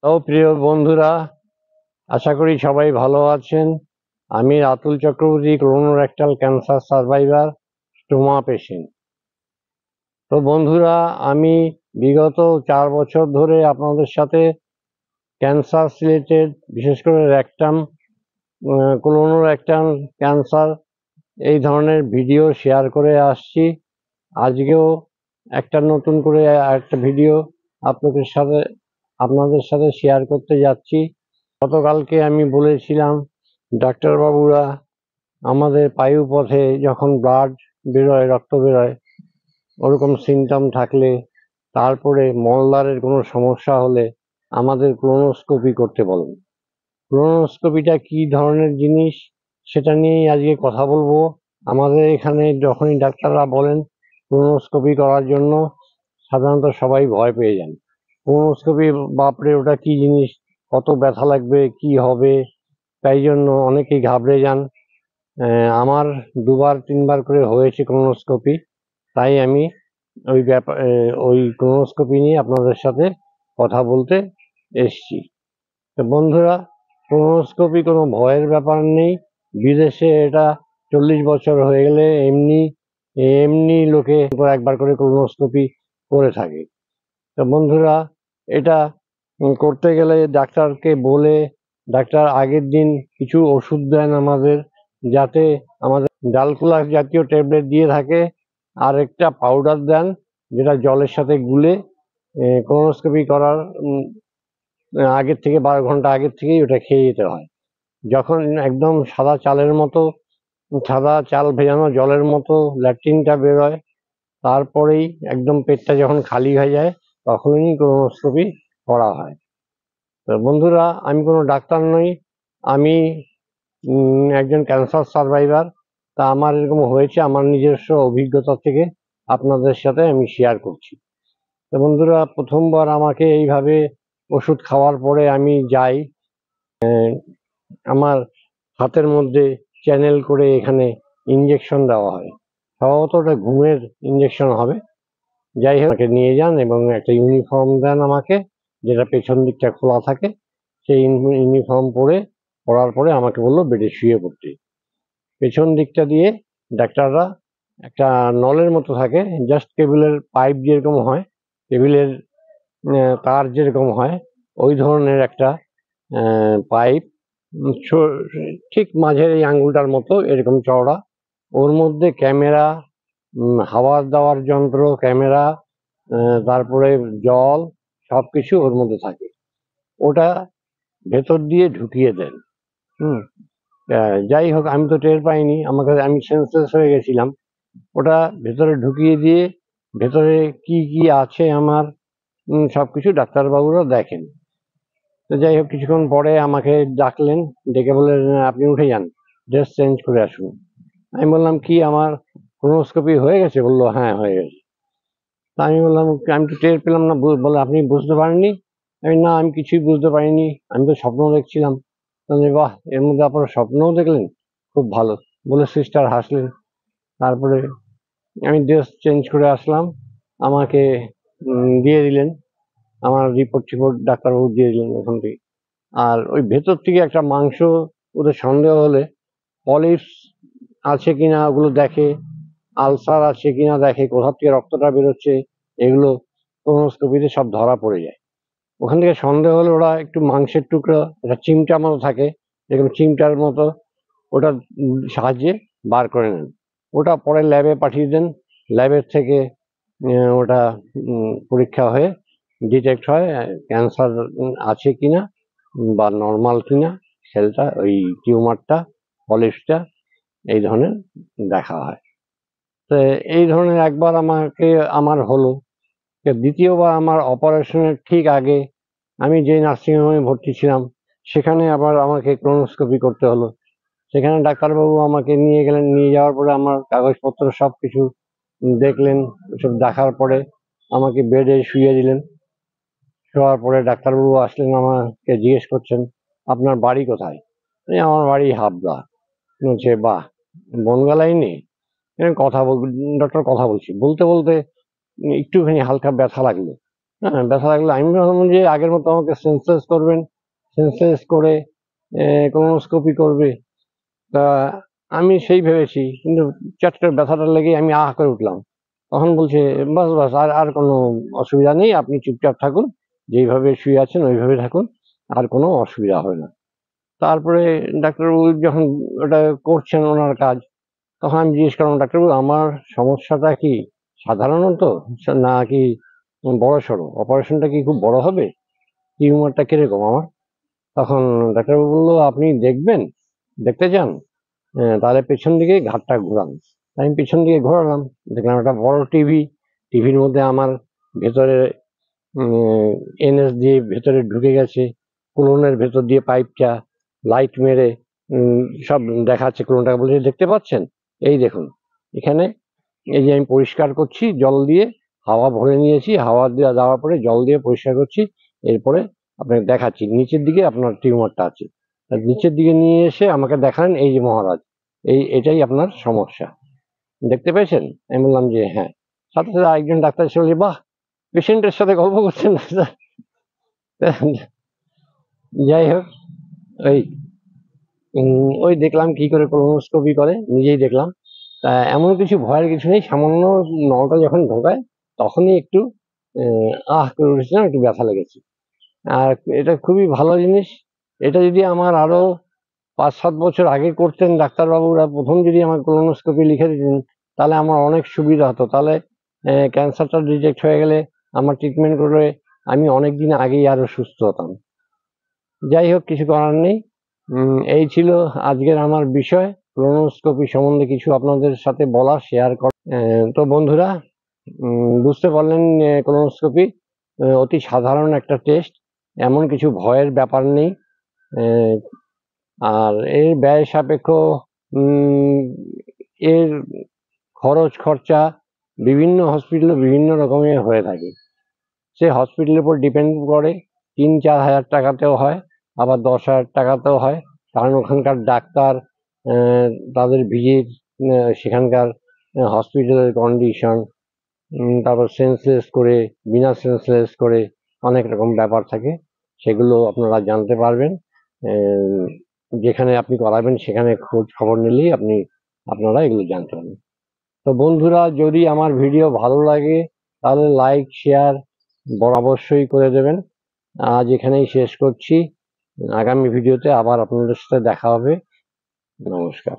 তো প্রিয় বন্ধুরা, আশা করি সবাই ভালো আছেন। আমি Ratul Chakraborty, colorectal cancer survivor, stoma patient. তো বন্ধুরা, আমি বিগত 4 বছর ধরে আপনাদের সাথে ক্যান্সার রিলেটেড, বিশেষ করে রেকটাম, কোলোরেক্টাল ক্যান্সার, এই ধরনের ভিডিও শেয়ার করে আসছি। আজকেও একটা নতুন করে একটা ভিডিও আপনাদের সাথে শেয়ার করতে যাচ্ছি। গতকালকে আমি বলেছিলাম, ডাক্তারবাবুরা আমাদের পায়ুপথে যখন ব্লাড বেরোয়, রক্ত বেরোয়, ওরকম সিমটম থাকলে, তারপরে মলদ্বারের কোনো সমস্যা হলে আমাদের কোলোনোস্কোপি করতে বলেন। কোলোনোস্কোপিটা কি ধরনের জিনিস সেটা নিয়েই আজকে কথা বলবো। আমাদের এখানে যখনই ডাক্তাররা বলেন কোলোনোস্কোপি করার জন্য, সাধারণত সবাই ভয় পেয়ে যান। কোলোনোস্কোপি, বাপরে ওটা কি জিনিস, কত ব্যথা লাগবে, কি হবে, তাই জন্য অনেকেই ঘাবড়ে যান। আমার 2-3বার করে হয়েছে কোলোনোস্কোপি, তাই আমি ওই কোলোনোস্কোপি নিয়ে আপনাদের সাথে কথা বলতে এসছি। তো বন্ধুরা, কোলোনোস্কোপি কোনো ভয়ের ব্যাপার নেই। বিদেশে এটা 40 বছর হয়ে গেলে এমনি এমনি লোকে একবার করে কোলোনোস্কোপি করে থাকে। তো বন্ধুরা, এটা করতে গেলে ডাক্তারকে বলে, ডাক্তার আগের দিন কিছু ওষুধ দেন আমাদের, যাতে আমাদের ডালকুলাস জাতীয় ট্যাবলেট দিয়ে থাকে, আর একটা পাউডার দেন যেটা জলের সাথে গুলে কোলোনোস্কোপি করার আগের থেকে 12 ঘন্টা আগের থেকেই ওটা খেয়ে যেতে হয়। যখন একদম সাদা চালের মতো, সাদা চাল ভেজানো জলের মতো ল্যাট্রিনটা বেরোয়, তারপরেই একদম পেটটা যখন খালি হয়ে যায়, তখনই কোলোনোস্কোপি করা হয়। তো বন্ধুরা, আমি কোনো ডাক্তার নই, আমি একজন ক্যান্সার সার্ভাইভার। তা আমার এরকম হয়েছে, আমার নিজস্ব অভিজ্ঞতা থেকে আপনাদের সাথে আমি শেয়ার করছি। তো বন্ধুরা, প্রথমবার আমাকে এইভাবে ওষুধ খাওয়ার পরে আমি যাই, আমার হাতের মধ্যে চ্যানেল করে এখানে ইঞ্জেকশন দেওয়া হয়। সম্ভবত ওটা ঘুমের ইঞ্জেকশন হবে। যাই হোক, আমাকে নিয়ে যান এবং একটা ইউনিফর্ম দেন আমাকে, যেটা পেছন দিকটা খোলা থাকে। সেই ইউনিফর্ম পরার পরে আমাকে বললো বেডে শুয়ে পড়তে। পেছন দিকটা দিয়ে ডাক্তাররা একটা নলের মতো থাকে, জাস্ট কেবিলের পাইপ যেরকম হয়, কেবিলের তার যেরকম হয়, ওই ধরনের একটা পাইপ, ঠিক মাঝের এই আঙ্গুলটার মতো এরকম চওড়া। ওর মধ্যে ক্যামেরা, হাওয়া দেওয়ার যন্ত্র, ক্যামেরা, তারপরে জল, সবকিছু ওর মধ্যে থাকে। ওটা ভেতর দিয়ে ঢুকিয়ে দেন। হুম যাই হোক, আমি তো টের পাইনি, আমি সেন্সলেস হয়ে গেছিলাম। ওটা ভেতরে ঢুকিয়ে দিয়ে ভেতরে কি কি আছে আমার, সবকিছু ডাক্তারবাবুরা দেখেন। তো যাই হোক, কিছুক্ষণ পরে আমাকে ডাকলেন, ডেকে বললেন আপনি উঠে যান, ড্রেস চেঞ্জ করে আসুন। আমি বললাম কি, আমার কোলোনোস্কোপি হয়ে গেছে? বললো হ্যাঁ হয়ে গেছে। তা আমি বললাম আমি তো টের পেলাম না। বলে আপনি বুঝতে পারেননি? আমি না, আমি কিছুই বুঝতে পারিনি, আমি তো স্বপ্ন দেখছিলাম। বাহ, এর মধ্যে আপনারা স্বপ্নও দেখলেন, খুব ভালো, বলে সিস্টার হাসলেন। তারপরে আমি ড্রেস চেঞ্জ করে আসলাম, আমাকে দিয়ে দিলেন, আমার রিপোর্ট টিপোর্ট ডাক্তারবাবু দিয়ে দিলেন ওখান থেকে। আর ওই ভেতর থেকে একটা মাংস, ওদের সন্দেহ হলে পলিপস আছে কিনা ওগুলো দেখে, আলসার আছে কিনা দেখে, কোথা থেকে রক্তটা বেরোচ্ছে, এগুলো কোলোনোস্কোপিতে সব ধরা পড়ে যায়। ওখান থেকে সন্দেহ হলে ওরা একটু মাংসের টুকরো, একটা চিমটা মতো থাকে, এরকম চিমটার মতো, ওটা সাহায্যে বার করে নেন। ওটা পরে ল্যাবে পাঠিয়ে দেন। ল্যাবের থেকে ওটা পরীক্ষা হয়ে ডিটেক্ট হয় ক্যান্সার আছে কিনা বা নর্মাল কিনা, সেলটা, ওই টিউমারটা, পলিপসটা, এই ধরনের দেখা হয়। তো এই ধরনের একবার আমার হলো। দ্বিতীয়বার আমার অপারেশনের ঠিক আগে আমি যে নার্সিংহোমে ভর্তি ছিলাম, সেখানে আবার আমাকে কোলোনোস্কোপি করতে হলো। সেখানে ডাক্তারবাবু আমাকে নিয়ে গেলেন, নিয়ে যাওয়ার পরে আমার কাগজপত্র সব কিছু দেখলেন। সব দেখার পরে আমাকে বেডে শুইয়ে দিলেন। শোয়ার পরে ডাক্তারবাবু আসলেন, আমাকে জিজ্ঞেস করছেন আপনার বাড়ি কোথায়? আমার বাড়ি হাবড়া। বলছে বাহ, বনগা লাইনে? ডক্টর কথা বলছি, বলতে বলতে একটুখানি হালকা ব্যথা লাগলো। হ্যাঁ, ব্যথা লাগলে আমি ভাবলাম যে আগের মতো আমাকে সেন্সলেস করবেন, সেন্সলেস করে কোলোনোস্কোপি করবে। তা আমি সেই ভেবেছি, কিন্তু চট করে ব্যথাটা লেগে আমি আহ করে উঠলাম। তখন বলছে, বাস বাস, আর আর কোনো অসুবিধা নেই, আপনি চুপচাপ থাকুন, যেইভাবে শুয়ে আছেন ওইভাবে থাকুন, আর কোনো অসুবিধা হবে না। তারপরে ডাক্তারবাবু যখন ওটা করছেন ওনার কাজ, তখন আমি জিজ্ঞেস করলাম, ডাক্তারবাবু আমার সমস্যাটা কি সাধারণত নাকি বড় সড়ো, অপারেশনটা কি খুব বড় হবে, টিউমারটা কিরকম আমার? তখন ডাক্তারবাবু বললো, আপনি দেখবেন, দেখতে চান? তাহলে পেছন দিকে ঘাটটা ঘোরান। আমি পেছন দিকে ঘোরালাম, দেখলাম একটা বড় টিভি, টিভির মধ্যে আমার ভেতরে এনএস দিয়ে ভেতরে ঢুকে গেছে, কোলনের ভেতর দিয়ে পাইপটা লাইট মেরে সব দেখাচ্ছে। কোলনটাকে বলছে, দেখতে পাচ্ছেন? এই দেখুন এখানে, এই যে আমি পরিষ্কার করছি জল দিয়ে, হাওয়া ভরে নিয়েছি, হাওয়া দিয়ে দেওয়ার পরে জল দিয়ে পরিষ্কার করছি, এরপরে আপনাকে দেখাচ্ছি নিচের দিকে আপনার টিউমারটা আছে। নিচের দিকে নিয়ে এসে আমাকে দেখান, এই যে মহারাজ, এটাই আপনার সমস্যা, দেখতে পেয়েছেন? আমি বললাম যে হ্যাঁ। সাথে সাথে আরেকজন ডাক্তার এসে বলছে, বাহ, পেশেন্টের সাথে গল্প করছেন ডাক্তার। যাই হোক, ওই ওই দেখলাম কি করে কোলোনোস্কোপি করে, নিজেই দেখলাম। তা এমন কিছু ভয়ের কিছু নেই, সামান্য নলটা যখন ঢোকায় তখনই একটু করে উঠেছিলাম, একটু ব্যথা লেগেছে। আর এটা খুবই ভালো জিনিস। এটা যদি আমার আরো 5-7 বছর আগে করতেন ডাক্তারবাবুরা, প্রথম যদি আমার কোলোনোস্কোপি লিখে দিতেন, তাহলে আমার অনেক সুবিধা হতো। তাহলে ক্যান্সারটা ডিটেক্ট হয়ে গেলে আমার ট্রিটমেন্ট করে আমি অনেক দিন আগেই আরো সুস্থ হতাম। যাই হোক, কিছু করার নেই। এই ছিল আজকের আমার বিষয়, কোলোনোস্কোপি সম্বন্ধে কিছু আপনাদের সাথে বলা, শেয়ার করা। তো বন্ধুরা, বুঝতে পারলেন কোলোনোস্কোপি অতি সাধারণ একটা টেস্ট, এমন কিছু ভয়ের ব্যাপার নেই। আর এর ব্যয় সাপেক্ষ, এর খরচ খরচা বিভিন্ন হসপিটালে বিভিন্ন রকমের হয়ে থাকে। সে হসপিটালের উপর ডিপেন্ড করে, 3-4 হাজার টাকাতেও হয়, আবার 10,000 টাকাতেও হয়। কারণ ওখানকার ডাক্তার, তাদের ভিজিট, সেখানকার হসপিটালের কন্ডিশন, তারপর সেন্সলেস করে, বিনা সেন্সলেস করে, অনেক রকম ব্যাপার থাকে। সেগুলো আপনারা জানতে পারবেন যেখানে আপনি করাবেন, সেখানে খোঁজ খবর নিলেই আপনারা এগুলো জানতে পারবেন। তো বন্ধুরা, যদি আমার ভিডিও ভালো লাগে তাহলে লাইক শেয়ার অবশ্যই করে দেবেন। আজ এখানেই শেষ করছি, আগামী ভিডিওতে আবার আপনাদের সাথে দেখা হবে। নমস্কার।